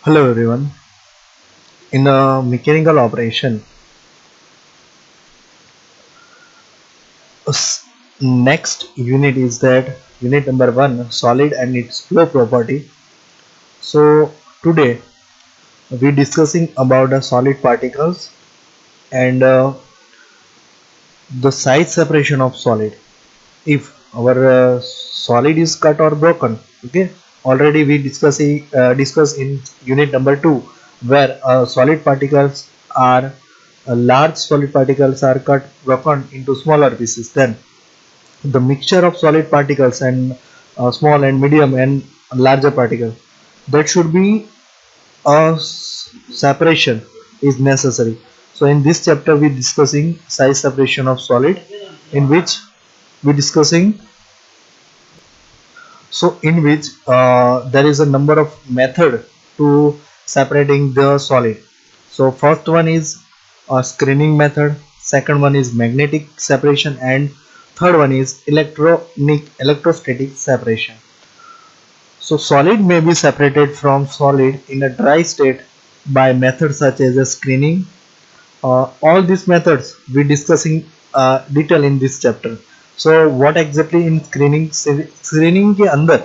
Hello everyone. In a mechanical operation, next unit is that unit number one, solid and its flow property. So today we discussing about the solid particles and the size separation of solid. If our solid is cut or broken, okay. Already we discuss in unit number two where solid particles are large solid particles are cut broken into smaller pieces. Then the mixture of solid particles and small and medium and larger particles, that should be a separation is necessary. So in this chapter we discussing size separation of solid, in which we discussing there is a number of method to separating the solid. So first one is a screening method, second one is magnetic separation, and third one is electrostatic separation. So solid may be separated from solid in a dry state by methods such as a screening. All these methods we discussing detail in this chapter. So what exactly in screening के अंदर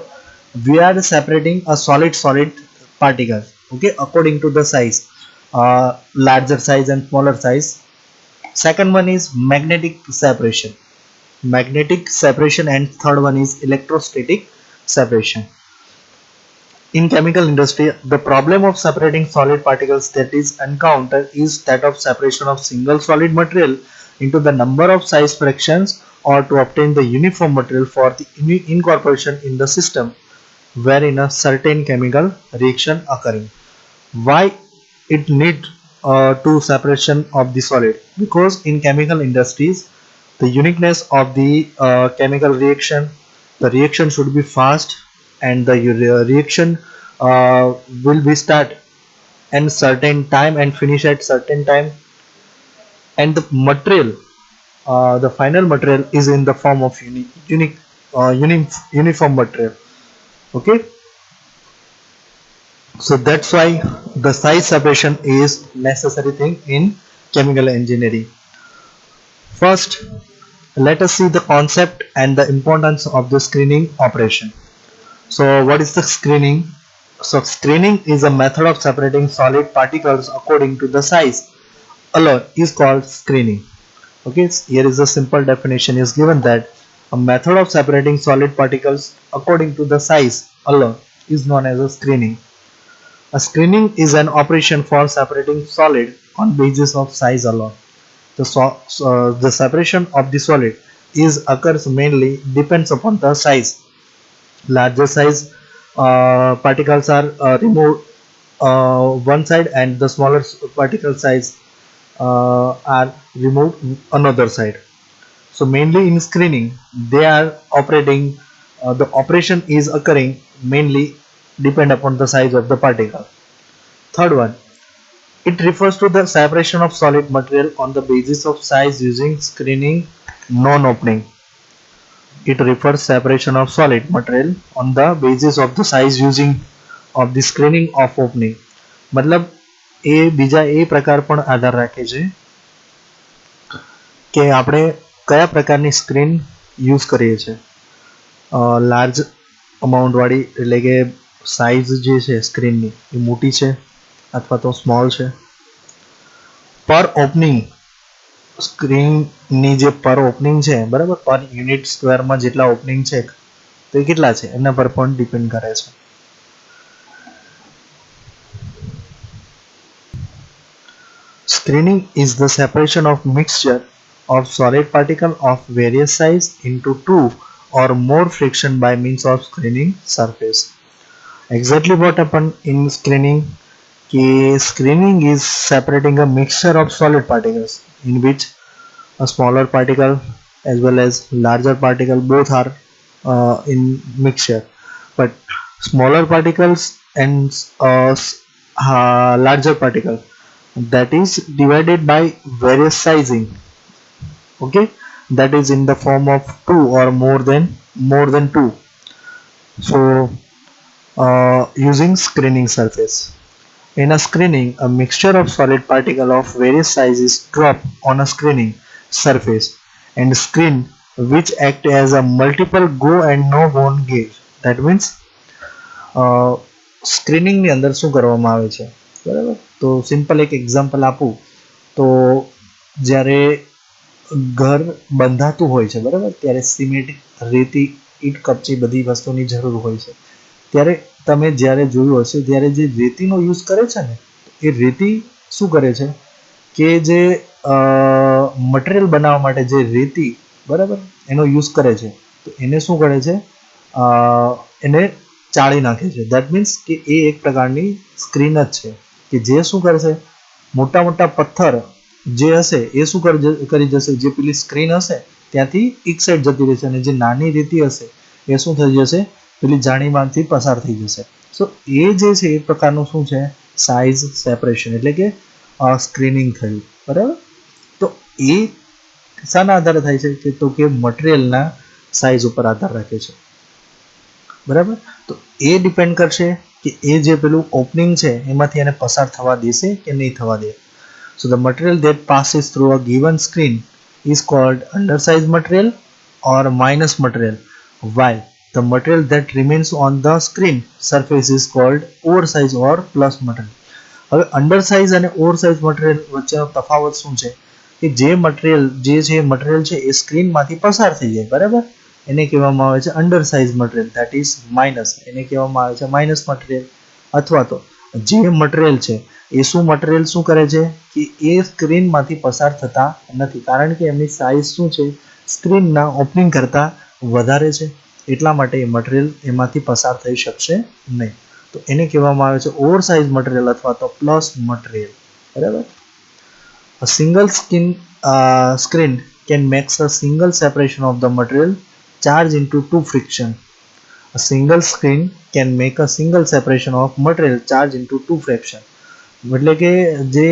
we are separating a solid particles, okay, according to the size, larger size and smaller size. Second one is magnetic separation, and third one is electrostatic separation. In chemical industry, the problem of separating solid particles that is encountered is that of separation of single solid material into the number of size fractions, or to obtain the uniform material for the incorporation in the system wherein a certain chemical reaction occurring. Why it need to separation of the solid? Because in chemical industries, the uniqueness of the chemical reaction, the reaction should be fast, and the reaction will be start and certain time and finish at certain time, and the material, the final material is in the form of uniform material, okay. So that's why the size separation is necessary thing in chemical engineering. First, let us see the concept and the importance of the screening operation. So what is the screening? So screening is a method of separating solid particles according to the size alone is called screening. Okay, here is a simple definition is given that a method of separating solid particles according to the size alone is known as a screening. A screening is an operation for separating solid on basis of size alone. The separation of the solid is occurs mainly depends upon the size. Larger size particles are removed one side, and the smaller particle size are removed another side. So mainly in screening they are operating, the operation is occurring mainly depend upon the size of the particle. Third one, it refers to the separation of solid material on the basis of size using screening non-opening. It refers separation of solid material on the basis of the size using of the screening of opening. मतलब એ બીજા એ પ્રકાર પણ આધાર રાખે છે કે આપણે કયા પ્રકારની સ્ક્રીન યુઝ કરીએ છીએ. લાર્જ અમાઉન્ટ વાળી એટલે કે સાઇઝ જે છે સ્ક્રીનની એ મોટી છે અથવા તો સ્મોલ છે. પર ઓપનિંગ સ્ક્રીનની જે પર ઓપનિંગ છે બરાબર, પર યુનિટ સ્ક્વેરમાં જેટલા ઓપનિંગ છે તો એ કેટલા છે એના પર પણ ડિપેન્ડ કરે છે. Screening is the separation of mixture of solid particle of various size into two or more friction by means of screening surface. Exactly what happened in screening? Screening is separating a mixture of solid particles in which a smaller particle as well as larger particle both are in mixture, but smaller particles and larger particle, that is divided by various sizing, okay, that is in the form of two or more than two. So using screening surface. In a screening, a mixture of solid particles of various sizes drop on a screening surface and screen, which act as a multiple go and no go gauge. That means screening ની અંદર શું કરવામાં આવે છે, બરાબર? તો simple એક example આપું તો જ્યારે ઘર બંધાતું હોય છે, બરાબર, ત્યારે સિમેન્ટ, રેતી, ઈટ કપચી બધી વસ્તુની જરૂર હોય છે. ત્યારે તમે જ્યારે જોયું હશે ત્યારે જે રેતીનો યુઝ કરે છે ને, એ રેતી શું કરે છે કે જે મટીરિયલ બનાવવા માટે જે રેતી, બરાબર, એનો યુઝ કરે છે, તો એને શું કરે છે, એને ચાળી નાખે છે. દેટ મીન્સ કે એ એક પ્રકારની સ્ક્રીન જ છે કે જે શું કરશે, મોટા મોટા પથ્થર જે હશે એ શું કરી જશે, જે પેલી સ્ક્રીન હશે ત્યાંથી એક સાઈડ જતી રહેશે, અને જે નાની રેતી હશે એ શું થઈ જશે, પેલી જાળીમાંથી પસાર થઈ જશે. સો એ જે છે એ પ્રકારનું શું છે, સાઇઝ સેપરેશન, એટલે કે સ્ક્રીનિંગ થયું, બરાબર. તો એ શાના આધારે થાય છે કે તો કે મટીરિયલના સાઇઝ ઉપર આધાર રાખે છે, બરાબર. તો એ ડિપેન્ડ કરશે કે એ જે પેલું ઓપનિંગ છે એમાંથી એને પસાર થવા દેશે કે નહીં થવા દે. So the material that passes through a given screen is called undersized material or minus material, while the material that remains on the screen surface is called oversized or plus material. હવે અંડરસાઇઝ અને oversize material વચ્ચેનો તફાવત શું છે કે જે material છે એ સ્ક્રીનમાંથી પસાર થઈ જાય, બરાબર, એને કહેવામાં આવે છે અંડરસાઇઝ મટીરિયલ, ધેટ ઇઝ માઇનસ, એને કહેવામાં આવે છે માઇનસ મટીરિયલ. અથવા તો જે મટીરિયલ છે એ મટીરિયલ શું કરે છે કે એ સ્ક્રીનમાંથી પસાર થતા નથી, કારણ કે એમની સાઇઝ શું છે, સ્ક્રીનના ઓપનિંગ કરતાં વધારે છે, એટલા માટે એ મટીરિયલ એમાંથી પસાર થઈ શકશે નહીં. તો એને કહેવામાં આવે છે ઓવરસાઇઝ મટીરિયલ અથવા તો પ્લસ મટીરિયલ, બરાબર. A single screen can make a single separation of the material charge into two friction. A single screen can make a single separation of material charge into two fraction. એટલે કે જે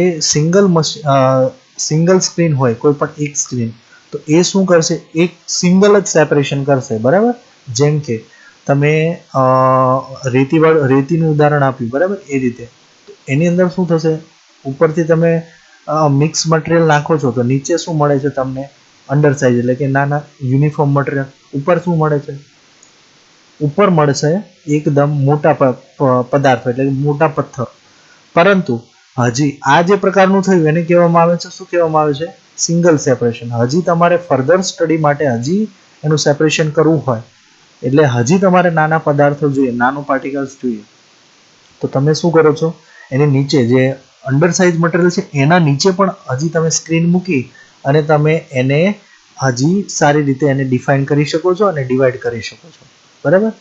single screen હોય, કોઈ પણ એક screen, તો એ શું કરશે, એક સિંગલ જ સેપરેશન કરશે, બરાબર. જેમ કે તમે રેતીનું ઉદાહરણ આપ્યું, બરાબર, એ રીતે. તો એની અંદર શું થશે, ઉપરથી તમે મિક્સ મટીરિયલ નાખો છો તો નીચે શું મળે છે તમને, અંડરસાઇઝ, એટલે કે નાના યુનિફોર્મ મટીરિયલ. ઉપર શું મળે છે, ઉપર મળશે એકદમ મોટા પદાર્થો, એટલે કે મોટા પથ્થર. પરંતુ હજી આ જે પ્રકારનું થયું એને કહેવામાં આવે છે, શું કહેવામાં આવે છે, સિંગલ સેપરેશન. હજી તમારે ફર્ધર સ્ટડી માટે હજી એનું સેપરેશન કરવું હોય, એટલે હજી તમારે નાના પદાર્થો જોઈએ, નાનું પાર્ટિકલ્સ જોઈએ, તો તમે શું કરો છો, એની નીચે જે અંડરસાઇઝ મટીરિયલ છે એના નીચે પણ હજી તમે સ્ક્રીન મૂકી અને તમે એને હજી સારી રીતે એને ડિફાઇન કરી શકો છો અને ડિવાઈડ કરી શકો છો, બરાબર.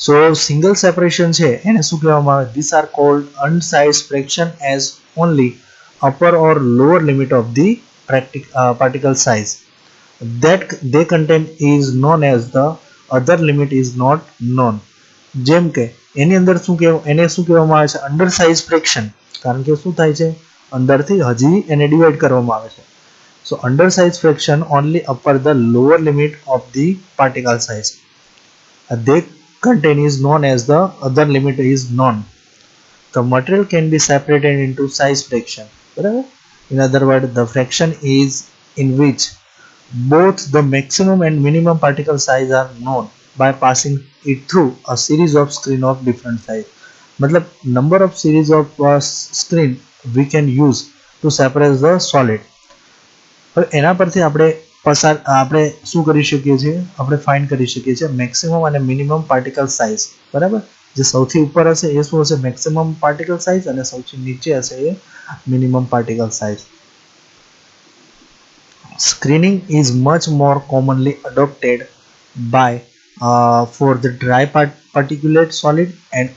સો સિંગલ સેપરેશન છે એને શું કહેવામાં આવે, this are called unsized fraction as only upper or lower limit of the particle size that they contain is known as the other limit is not known. જેમ કે એની અંદર શું કહેવામાં આવે છે, અંડરસાઇઝ ફ્રેક્શન, કારણ કે શું થાય છે, અંદરથી હજી એને ડિવાઈડ કરવામાં આવે છે. સો અંડરસાઇઝ fraction only upper the lower limit of the particle size they contain is known as the other limit is known. The material can be separated into size fraction, બરાબર. In other words, the fraction is in which both the maximum and minimum particle size are known by passing it through a series of screen of different size. मतलब number of series of screen we can use to separate the solid. હવે એના પરથી આપણે શું કરી શકીએ છીએ, આપણે ફાઇન્ડ કરી શકીએ છીએ મેક્સિમમ અને મિનિમમ પાર્ટિકલ સાઇઝ, બરાબર. જે સૌથી ઉપર હશે એ શું હશે, મેક્સિમમ પાર્ટિકલ સાઇઝ, અને સૌથી નીચે હશે એ minimum particle size. Screening is much more commonly adopted by for the dry particulate solid and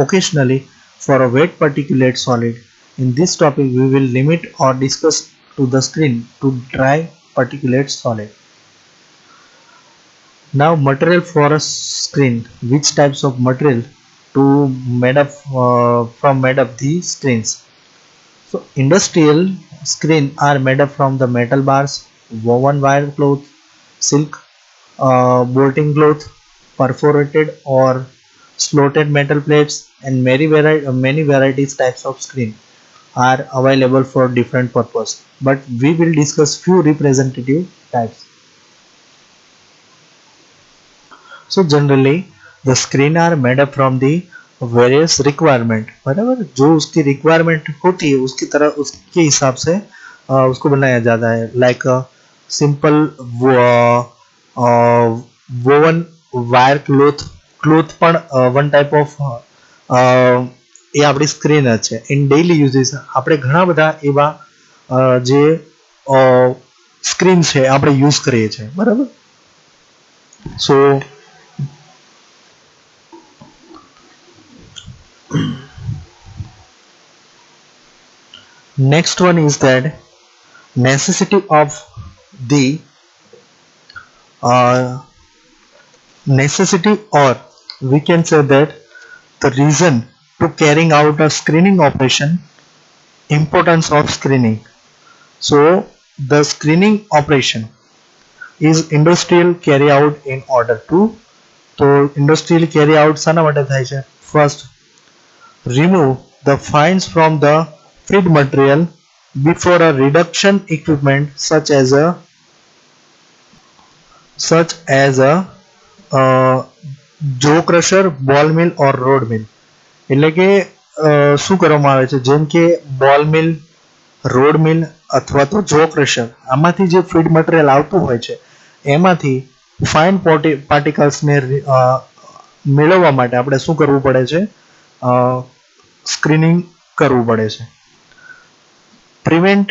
occasionally for a wet particulate solid. In this topic we will limit or discuss to the screen to dry particulate solid. Now material for a screen, which types of material made up the screens. So industrial screen are made up from the metal bars, woven wire cloth, silk bolting cloth, perforated or slotted metal plates, and many varieties types of screen are available for different purpose. But we will discuss few representative types. So generally the screen are made up from the various requirement, बराबर, जो उसकी requirement होती है उसकी तरह उसके हिसाब से उसको बनाया जाता है. Like simple woven wire cloth પણ one type of એ આપણી સ્ક્રીન જ છે. ઇન ડેઇલી યુઝીસ આપણે ઘણા બધા એવા જે સ્ક્રીન છે આપણે યુઝ કરીએ છીએ, બરાબર. સો next one is that necessity of the necessity, or we can say that the reason to carrying out a screening operation, importance of screening. So the screening operation is industrial carry out in order to, so industrial carry out શાના માટે થાય છે? First, remove the fines from the feed material before a reduction equipment such as a jaw crusher, ball mill or road mill. એટલે કે શું કરવામાં આવે છે, જેમ કે બોલ મિલ, રોડ મિલ અથવા તો જો ક્રશર, આમાંથી જે ફીડ મટીરિયલ આવતું હોય છે એમાંથી ફાઇન પાર્ટિકલ્સને મેળવવા માટે આપણે શું કરવું પડે છે? સ્ક્રીનિંગ કરવું પડે છે. પ્રિવેન્ટ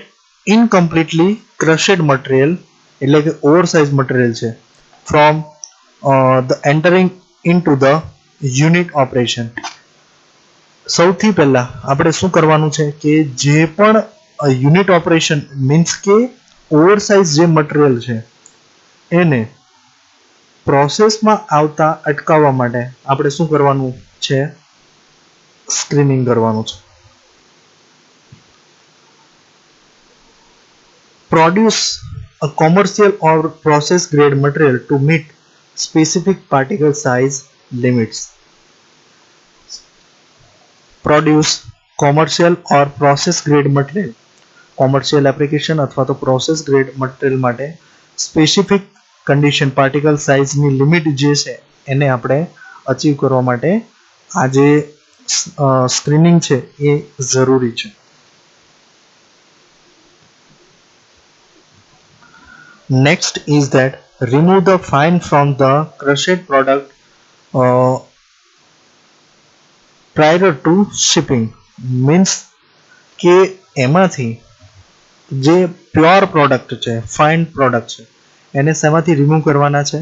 ઇનકમ્પ્લીટલી ક્રશેડ મટીરિયલ, એટલે કે ઓવરસાઇઝ મટીરિયલ છે, from the entering into the unit operation. સૌથી પહેલા આપણે શું કરવાનું છે કે જે પણ યુનિટ ઓપરેશન મીન્સ કે ઓવરસાઇઝ જે મટીરિયલ છે એને પ્રોસેસમાં આવતા અટકાવવા માટે આપણે શું કરવાનું છે? સ્ક્રીનિંગ કરવાનું છે. Produce a commercial or process grade material to meet specific particle size limits. Produce commercial or process grade material, commercial application અથવા તો process grade material માટે specific condition particle size ની લિમિટ જે છે એને આપણે અચીવ કરવા માટે આ જે સ્ક્રીનિંગ છે એ જરૂરી છે. Next is that remove the fine from the crushed product prior to shipping. Means કે એમાંથી જે પ્યોર પ્રોડક્ટ છે, ફાઇન પ્રોડક્ટ છે, એને શેમાંથી રિમૂવ કરવાના છે?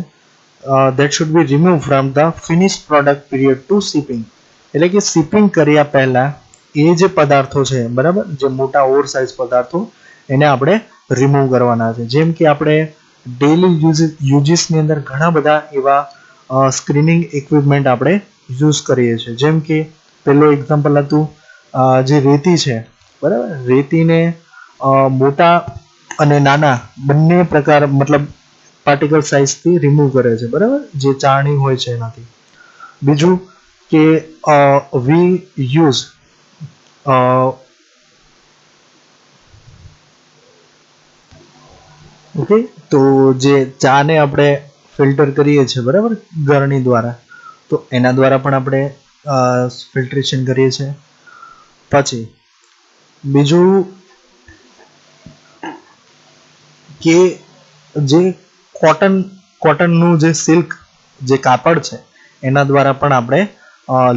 that should be removed from the finished product period to shipping. એટલે કે શિપિંગ કર્યા પહેલા એ જે પદાર્થો છે, બરાબર, જે મોટા ઓવરસાઇઝ પદાર્થો એને આપણે રિમૂવ કરવાના છે. જેમ કે આપણે ડેઇલી યુઝીસની અંદર ઘણા બધા એવા સ્ક્રીનિંગ ઇક્વિપમેન્ટ આપણે યુઝ કરીએ છીએ. જેમ કે પહેલું એક્ઝામ્પલ હતું જે રેતી છે, બરાબર, રેતીને મોટા અને નાના બંને પ્રકાર મતલબ પાર્ટિકલ સાઇઝથી રિમૂવ કરે છે, બરાબર, જે ચાળણી હોય છે એનાથી. બીજું કે વી યુઝ ઓકે, તો જે ચાને આપણે ફિલ્ટર કરીએ છીએ, બરાબર, ગરણી દ્વારા, તો એના દ્વારા પણ આપણે ફિલ્ટ્રેશન કરીએ છીએ. પછી બીજું કે જે કોટનનું જે સિલ્ક જે કાપડ છે એના દ્વારા પણ આપણે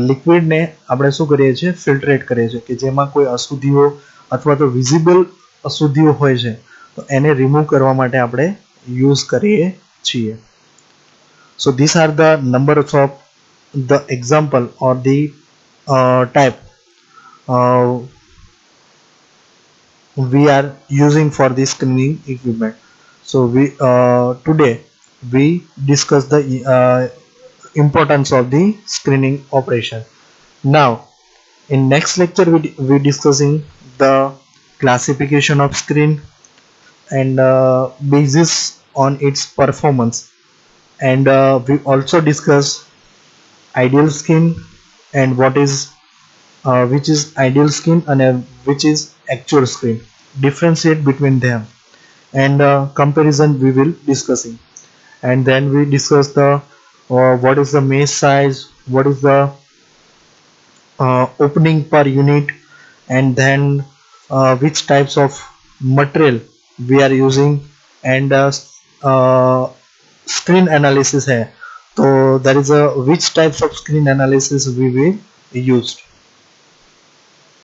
લિક્વિડને આપણે શું કરીએ છીએ? ફિલ્ટરેટ કરીએ છીએ, કે જેમાં કોઈ અશુદ્ધિઓ અથવા તો વિઝિબલ અશુદ્ધિઓ હોય છે તો એને રિમૂવ કરવા માટે આપણે યુઝ કરીએ છીએ. So this are the numbers of the example or the type we are using for this screening equipment. So we today we discuss the importance of the screening operation. Now in next lecture we discussing the classification of screen and basis on its performance, and we also discuss ideal skin and what is which is ideal skin and which is actual skin, differentiate between them, and comparison we will discussing. And then we discuss the what is the mesh size, what is the opening per unit, and then which types of material we are using, and screen analysis है, तो there is a which types of screen analysis we will used.